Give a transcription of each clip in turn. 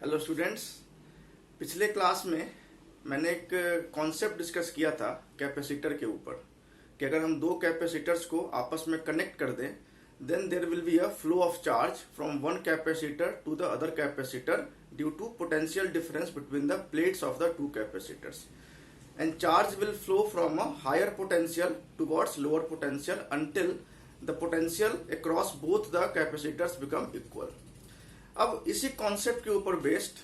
Hello students. पिछले class में मैंने एक कॉन्सेप्ट डिस्कस किया था कैपेसिटर के ऊपर कि अगर हम दो कैपेसिटर्स को आपस में कनेक्ट कर दें then there will be a flow of charge from one capacitor to the other capacitor due to potential difference between the plates of the two capacitors and charge will flow from a higher potential towards lower potential until the potential across both the capacitors become equal। अब इसी concept के ऊपर based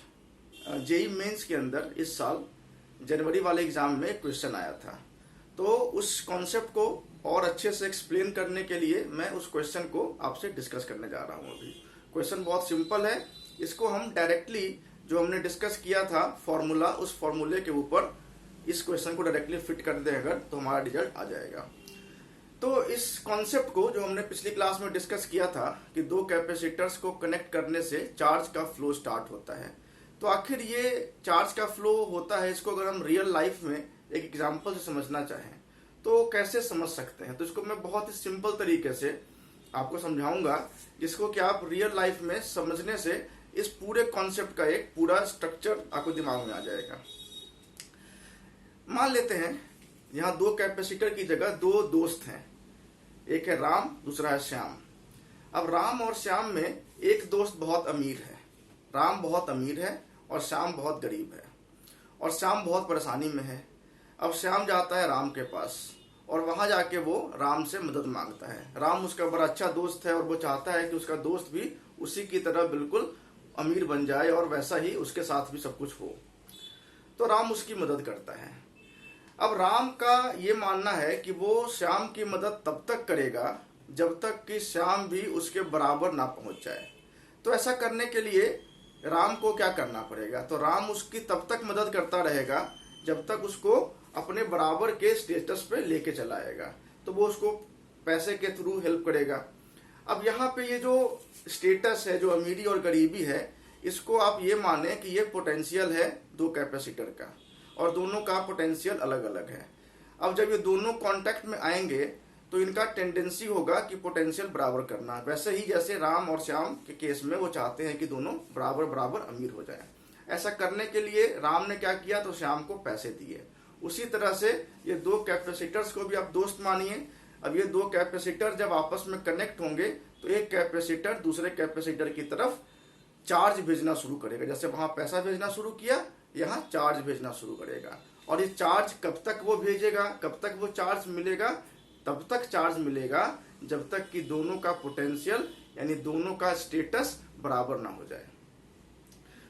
JEE mains के अंदर इस साल जनवरी वाले exam में क्वेश्चन आया था, तो उस कॉन्सेप्ट को और अच्छे से एक्सप्लेन करने के लिए मैं उस क्वेश्चन को आपसे डिस्कस करने जा रहा हूं। अभी क्वेश्चन बहुत सिंपल है, इसको हम डायरेक्टली जो हमने डिस्कस किया था फॉर्मूला, उस फॉर्मूले के ऊपर इस क्वेश्चन को डायरेक्टली फिट कर दें अगर तो हमारा रिजल्ट आ जाएगा। तो इस कॉन्सेप्ट को जो हमने पिछली क्लास में डिस्कस किया था कि दो कैपेसिटर्स को कनेक्ट करने से चार्ज का फ्लो स्टार्ट होता है, तो आखिर ये चार्ज का फ्लो होता है, इसको अगर हम रियल लाइफ में एक एग्जांपल से समझना चाहें तो कैसे समझ सकते हैं। तो इसको मैं बहुत ही सिंपल तरीके से आपको समझाऊंगा जिसको कि आप रियल लाइफ में समझने से इस पूरे कॉन्सेप्ट का एक पूरा स्ट्रक्चर आपको दिमाग में आ जाएगा। मान लेते हैं यहाँ दो कैपेसिटर की जगह दो दोस्त हैं, एक है राम, दूसरा है श्याम। अब राम और श्याम में एक दोस्त बहुत अमीर है, राम बहुत अमीर है और श्याम बहुत गरीब है, और श्याम बहुत परेशानी में है। अब श्याम जाता है राम के पास और वहां जाके वो राम से मदद मांगता है। राम उसका बड़ा अच्छा दोस्त है और वो चाहता है कि उसका दोस्त भी उसी की तरह बिल्कुल अमीर बन जाए और वैसा ही उसके साथ भी सब कुछ हो, तो राम उसकी मदद करता है। अब राम का ये मानना है कि वो श्याम की मदद तब तक करेगा जब तक कि श्याम भी उसके बराबर ना पहुंच जाए। तो ऐसा करने के लिए राम को क्या करना पड़ेगा, तो राम उसकी तब तक मदद करता रहेगा जब तक उसको अपने बराबर के स्टेटस पे लेके चलाएगा, तो वो उसको पैसे के थ्रू हेल्प करेगा। अब यहाँ पे ये जो स्टेटस है, जो अमीरी और गरीबी है, इसको आप ये माने कि ये पोटेंशियल है दो कैपेसिटर का और दोनों का पोटेंशियल अलग अलग है। अब जब ये दोनों कांटेक्ट में आएंगे तो इनका टेंडेंसी होगा कि पोटेंशियल बराबर करना, वैसे ही जैसे राम और श्याम के केस में वो चाहते हैं कि दोनों बराबर बराबर अमीर हो जाए। ऐसा करने के लिए राम ने क्या किया, तो श्याम को पैसे दिए। उसी तरह से ये दो कैपेसिटर्स को भी आप दोस्त मानिए। अब ये दो कैपेसिटर जब आपस में कनेक्ट होंगे तो एक कैपेसिटर दूसरे कैपेसिटर की तरफ चार्ज भेजना शुरू करेगा। जैसे वहां पैसा भेजना शुरू किया, यहाँ चार्ज भेजना शुरू करेगा। और ये चार्ज कब तक वो भेजेगा, कब तक वो चार्ज मिलेगा, तब तक चार्ज मिलेगा जब तक कि दोनों का पोटेंशियल यानी दोनों का स्टेटस बराबर ना हो जाए।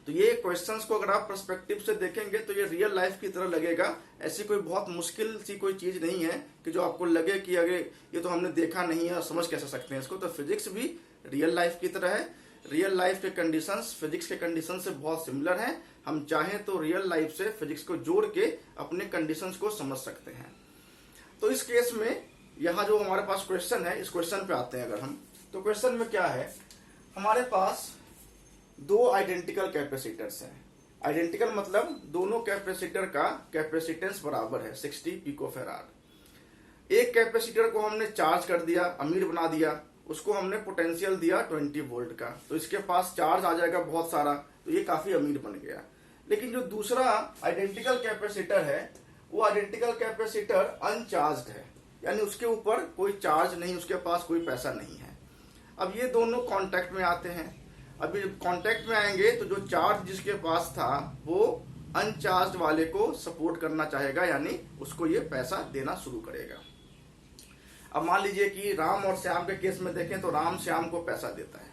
तो ये क्वेश्चंस को अगर आप पर्सपेक्टिव से देखेंगे तो ये रियल लाइफ की तरह लगेगा। ऐसी कोई बहुत मुश्किल सी कोई चीज नहीं है कि जो आपको लगे कि अगर ये तो हमने देखा नहीं है और समझ कैसे सकते हैं इसको। तो फिजिक्स भी रियल लाइफ की तरह है। रियल लाइफ के कंडीशंस फिजिक्स के कंडीशन से बहुत सिमिलर हैं। हम चाहें तो रियल लाइफ से फिजिक्स को जोड़ के अपने कंडीशंस को समझ सकते हैं। तो इस केस में यहाँ जो हमारे पास क्वेश्चन है, इस क्वेश्चन पे आते हैं अगर हम, तो क्वेश्चन में क्या है, हमारे पास दो आइडेंटिकल कैपेसिटर्स हैं। आइडेंटिकल मतलब दोनों कैपेसिटर का कैपेसिटेंस बराबर है 60 पिकोफेराड। एक कैपेसिटर को हमने चार्ज कर दिया, अमीर बना दिया, उसको हमने पोटेंशियल दिया 20 वोल्ट का, तो इसके पास चार्ज आ जाएगा बहुत सारा, तो ये काफी अमीर बन गया। लेकिन जो दूसरा आइडेंटिकल कैपेसिटर है वो आइडेंटिकल कैपेसिटर अनचार्ज्ड है, यानी उसके ऊपर कोई चार्ज नहीं, उसके पास कोई पैसा नहीं है। अब ये दोनों कांटेक्ट में आते हैं। अभी कांटेक्ट में आएंगे तो जो चार्ज जिसके पास था वो अनचार्ज्ड वाले को सपोर्ट करना चाहेगा, यानी उसको ये पैसा देना शुरू करेगा। अब मान लीजिए कि राम और श्याम के केस में देखें तो राम श्याम को पैसा देता है।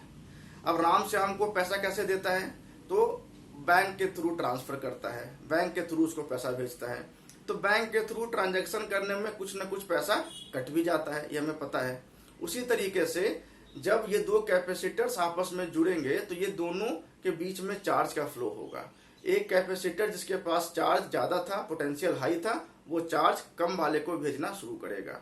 अब राम श्याम को पैसा कैसे देता है, तो बैंक के थ्रू ट्रांसफर करता है, बैंक के थ्रू उसको पैसा भेजता है। तो बैंक के थ्रू ट्रांजैक्शन करने में कुछ न कुछ पैसा कट भी जाता है, ये हमें पता है। उसी तरीके से जब ये दो कैपेसिटर्स आपस में जुड़ेंगे तो ये दोनों के बीच में चार्ज का फ्लो होगा। एक कैपेसिटर जिसके पास चार्ज ज्यादा था, पोटेंशियल हाई था, वो चार्ज कम वाले को भेजना शुरू करेगा।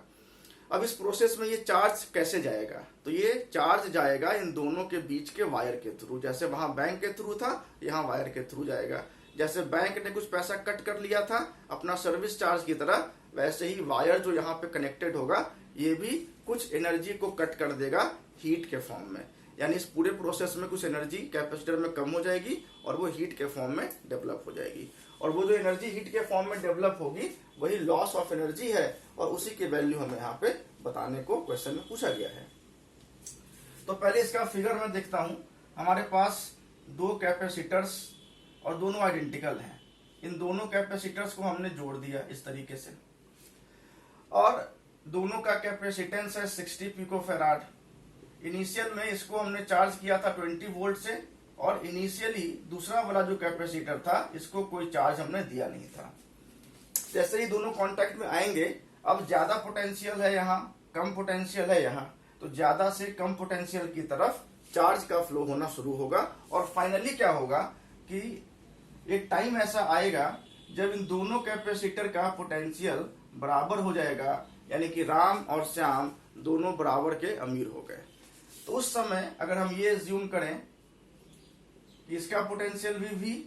अब इस प्रोसेस में ये चार्ज कैसे जाएगा, तो ये चार्ज जाएगा इन दोनों के बीच के वायर के थ्रू। जैसे वहां बैंक के थ्रू था, यहाँ वायर के थ्रू जाएगा। जैसे बैंक ने कुछ पैसा कट कर लिया था अपना सर्विस चार्ज की तरह, वैसे ही वायर जो यहाँ पे कनेक्टेड होगा ये भी कुछ एनर्जी को कट कर देगा हीट के फॉर्म में। यानी इस पूरे प्रोसेस में कुछ एनर्जी कैपेसिटर में कम हो जाएगी और वो हीट के फॉर्म में डेवलप हो जाएगी, और वो जो एनर्जी हीट के फॉर्म में डेवलप होगी वही लॉस ऑफ एनर्जी है, और उसी की वैल्यू हमें यहाँ पे बताने को क्वेश्चन में पूछा गया है। तो पहले इसका फिगर मैं देखता हूं। हमारे पास दो कैपेसिटर्स और दोनों आइडेंटिकल हैं। इन दोनों कैपेसिटर्स को हमने जोड़ दिया इस तरीके से, और दोनों का कैपेसिटेंस है 60 पिकोफैराड। इनिशियल में इसको हमने चार्ज किया था 20 वोल्ट से, और इनिशियली दूसरा वाला जो कैपेसिटर था इसको कोई चार्ज हमने दिया नहीं था। जैसे ही दोनों कांटेक्ट में आएंगे, अब ज्यादा पोटेंशियल है यहाँ, कम पोटेंशियल है यहाँ, तो ज्यादा से कम पोटेंशियल की तरफ चार्ज का फ्लो होना शुरू होगा, और फाइनली क्या होगा कि एक टाइम ऐसा आएगा जब इन दोनों कैपेसिटर का पोटेंशियल बराबर हो जाएगा, यानी कि राम और श्याम दोनों बराबर के अमीर हो गए। तो उस समय अगर हम ये एज्यूम करें कि इसका पोटेंशियल भी V,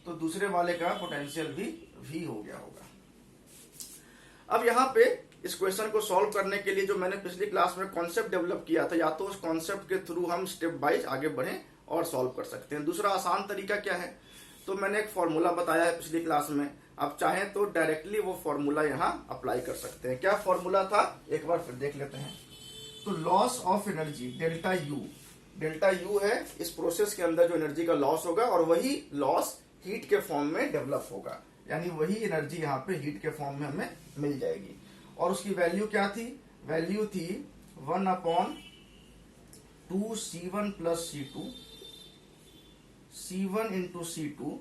तो दूसरे वाले का पोटेंशियल भी V हो गया होगा। अब यहाँ पे इस क्वेश्चन को सॉल्व करने के लिए जो मैंने पिछली क्लास में कॉन्सेप्ट डेवलप किया था, या तो उस कॉन्सेप्ट के थ्रू हम स्टेप वाइज आगे बढ़ें और सॉल्व कर सकते हैं। दूसरा आसान तरीका क्या है, तो मैंने एक फॉर्मूला बताया है पिछली क्लास में, आप चाहें तो डायरेक्टली वो फॉर्मूला यहाँ अप्लाई कर सकते हैं। क्या फॉर्मूला था, एक बार फिर देख लेते हैं। तो loss of energy delta U है इस प्रोसेस के अंदर जो एनर्जी का लॉस होगा, और वही लॉस हीट के फॉर्म में डेवलप होगा, यानी वही एनर्जी यहाँ पे हीट के फॉर्म में हमें मिल जाएगी। और उसकी वैल्यू क्या थी, वैल्यू थी 1/2 C1 plus C1 into C2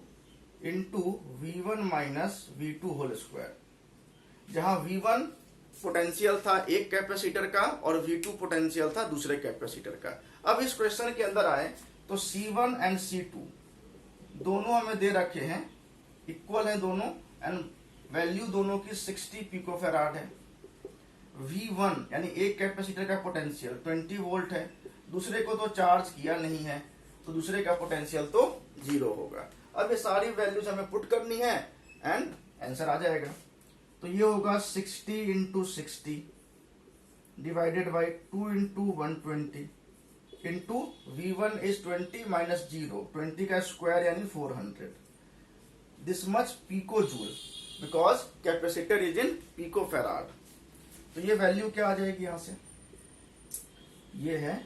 into V1 minus V2 whole square, जहां V1 पोटेंशियल था एक कैपेसिटर का और V2 पोटेंशियल था दूसरे कैपेसिटर का। अब इस क्वेश्चन के अंदर आए तो C1 एंड C2 दोनों हमें दे रखे हैं, इक्वल है दोनों, एंड वैल्यू दोनों की 60 पिकोफैराड है। V1 यानी एक कैपेसिटर का पोटेंशियल 20 वोल्ट है, दूसरे को तो चार्ज किया नहीं है, तो दूसरे का पोटेंशियल तो 0 होगा। अब ये सारी वैल्यूज हमें पुट करनी है एंड आंसर आ जाएगा। तो ये होगा 60 into 60 divided by 2 into 120 into V1 is 20 minus 0, 20 का स्क्वायर यानी 400, this much pico joule, because capacitor is in pico farad. तो ये वैल्यू क्या आ जाएगी यहां से, ये है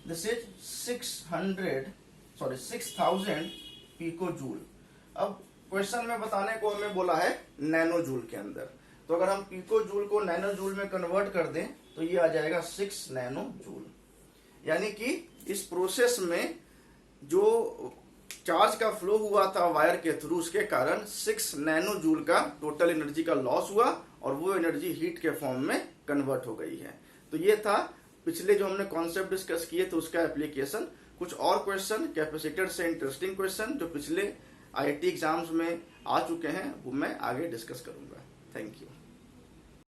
दिस इज 6000 पिको जूल। अब क्वेश्चन में बताने को हमें बोला है नैनो जूल के अंदर, तो अगर हम पिको जूल को नैनो जूल में कन्वर्ट कर दें तो ये आ जाएगा 6 नैनो जूल। यानी कि इस प्रोसेस में जो चार्ज का फ्लो हुआ था वायर के थ्रू, उसके कारण 6 नैनो जूल का टोटल एनर्जी का लॉस हुआ, और वो एनर्जी हीट के फॉर्म में कन्वर्ट हो गई है। तो ये था पिछले जो हमने कॉन्सेप्ट डिस्कस किए थे उसका एप्लीकेशन। कुछ और क्वेश्चन कैपेसिटर से इंटरेस्टिंग क्वेश्चन जो पिछले IIT एग्जाम्स में आ चुके हैं वो मैं आगे डिस्कस करूंगा। Thank you.